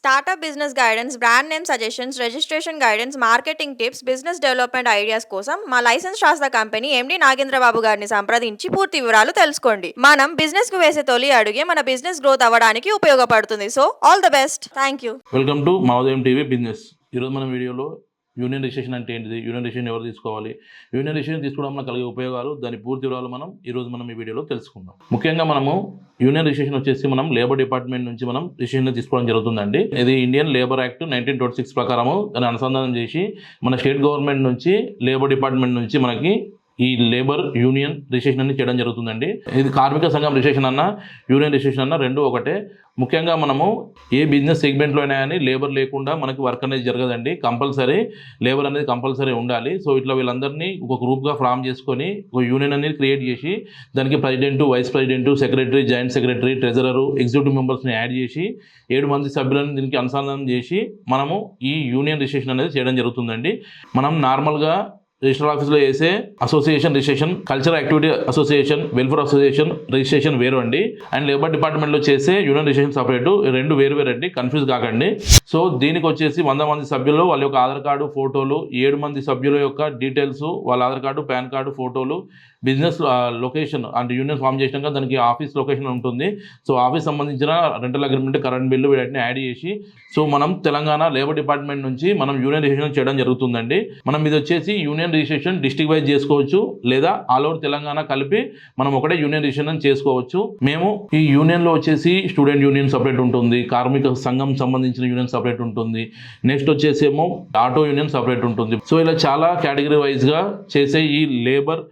Startup business guidance, brand name suggestions, registration guidance, marketing tips, business development ideas కోసం మా licence శాస్త్ర company MD Nagendra Babu గారిని సంప్రదించి పూర్తి వివరాలు తెలుసుకోండి. మనం బిజినెస్ కు వేసే తొలి అడుగే మన బిజినెస్ గ్రోత్ అవ్వడానికి ఉపయోగపడుతుంది. So all the best. Thank you. Welcome to Mahodayam TV business. ఈరోజు మన వీడియోలో యూనియన్ రిజిస్ట్రేషన్ అంటే ఏంటిది, యూనియన్ రిజిస్ట్రేషన్ ఎవరు తీసుకోవాలి, యూనియన్ రిజిస్ట్రేషన్ తీసుకోవడం వల్ల కలిగే ఉపయోగాలు, దాని పూర్తి వివరాలు మనం ఈ వీడియోలో తెలుసుకుందాం. ముఖ్యంగా మనము యూనియన్ రిజిస్ట్రేషన్ వచ్చేసి మనం లేబర్ డిపార్ట్మెంట్ నుంచి మనం రిజిస్ట్రేషన్ తీసుకోవడం జరుగుతుందండి. ఇది ఇండియన్ లేబర్ యాక్ట్ 1926 ప్రకారము దాన్ని అనుసంధానం చేసి మన స్టేట్ గవర్నమెంట్ నుంచి లేబర్ డిపార్ట్మెంట్ నుంచి మనకి ఈ లేబర్ యూనియన్ రిజిస్ట్రేషన్ అన్ని చేయడం జరుగుతుందండి. ఇది కార్మిక సంఘం రిజిస్ట్రేషన్ అన్న యూనియన్ రిజిస్ట్రేషన్ అన్న రెండు ఒకటే. ముఖ్యంగా మనము ఏ బిజినెస్ సెగ్మెంట్లో అయినా కానీ లేబర్ లేకుండా మనకి వర్క్ అనేది జరగదండి. కంపల్సరీ లేబర్ అనేది కంపల్సరీ ఉండాలి. సో ఇట్లా వీళ్ళందరినీ ఒక గ్రూప్గా ఫామ్ చేసుకొని ఒక యూనియన్ అనేది క్రియేట్ చేసి దానికి president, vice president, secretary, joint secretary, treasurer, executive మెంబర్స్ని యాడ్ చేసి 7 మంది సభ్యులను దీనికి అనుసంధానం చేసి మనము ఈ యూనియన్ రిజిస్ట్రేషన్ అనేది చేయడం జరుగుతుందండి. మనం నార్మల్గా రిజిస్టర్ ఆఫీస్లో వేసే association registration, cultural activity association, welfare association registration వేరు అండి. అండ్ లేబర్ డిపార్ట్మెంట్లో చేసే యూనియన్ రిజిస్ట్రేషన్ సపరేటు, రెండు వేరు అండి, కన్ఫ్యూజ్ కాకండి. సో దీనికి వచ్చేసి 100 మంది సభ్యులు, వాళ్ళ యొక్క ఆధార్ కార్డు ఫోటోలు, 7 మంది సభ్యుల యొక్క డీటెయిల్స్, వాళ్ళ ఆధార్ కార్డు, పాన్ కార్డు ఫోటోలు, బిజినెస్ లొకేషన్ అంటే యూనియన్ ఫామ్ చేసినాక దానికి ఆఫీస్ లొకేషన్ ఉంటుంది. సో ఆఫీస్ సంబంధించిన రెంటల్ అగ్రిమెంట్, కరెంట్ బిల్లు వీటిని యాడ్ చేసి సో మనం తెలంగాణ లేబర్ డిపార్ట్మెంట్ నుంచి మనం యూనియన్ రిజిస్ట్రేషన్ చేయడం జరుగుతుందండి. మనం ఇది వచ్చేసి యూనియన్ రిజిస్ట్రేషన్ డిస్ట్రిక్ట్ వైజ్ చేసుకోవచ్చు, లేదా ఆల్ ఓవర్ తెలంగాణ కలిపి మనం ఒకటే యూనియన్ రిజిస్ట్రేషన్ చేసుకోవచ్చు. మేము ఈ యూనియన్లో వచ్చేసి స్టూడెంట్ యూనియన్ సపరేట్ ఉంటుంది, కార్మిక సంఘం సంబంధించిన యూనియన్ సపరేట్ ఉంటుంది, నెక్స్ట్ వచ్చేసేమో ఆటో యూనియన్ సపరేట్ ఉంటుంది. సో ఇలా చాలా కేటగిరీ వైజ్గా చేసే ఈ లేబర్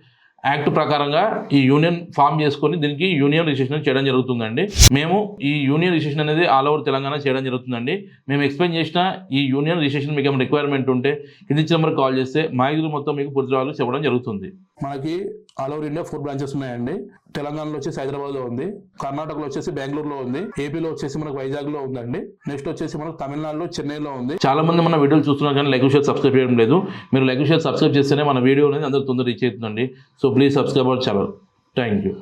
యాక్ట్ ప్రకారంగా ఈ యూనియన్ ఫామ్ చేసుకొని దీనికి యూనియన్ రిజిస్ట్రేషన్ చేయడం జరుగుతుందండి. మేము ఈ యూనియన్ రిజిస్ట్రేషన్ అనేది ఆల్ ఓవర్ తెలంగాణ చేయడం జరుగుతుందండి. మేము ఎక్స్ప్లెయిన్ చేసిన ఈ యూనియన్ రిజిస్ట్రేషన్ మీకు ఏమైనా రిక్వైర్మెంట్ ఉంటే కింది నెంబర్కి కాల్ చేస్తే మా ఇద్దరు మొత్తం మీకు పూర్తి వివరాలు చెప్పడం జరుగుతుంది. మనకి ఆల్ ఓవర్ ఇండియా 4 బ్రాంచెస్ ఉన్నాయండి. తెలంగాణలో వచ్చేసి హైదరాబాద్లో ఉంది, కర్ణాటకలో వచ్చేసి బెంగళూరులో ఉంది, ఏపీలో వచ్చేసి మనకు వైజాగ్లో ఉందండి, నెక్స్ట్ వచ్చేసి మనకు తమిళనాడులో చెన్నైలో ఉంది. చాలా మంది మన వీడియోలు చూస్తున్నారు కానీ లైక్, షేర్, సబ్స్క్రైబ్ చేయడం లేదు. మీరు లైక్, షేర్, సబ్స్క్రైబ్ చేస్తేనే మన వీడియో అనేది అందరూ తొందరగా రీచ్ అవుతుందండి. So please subscribe our channel. Thank you.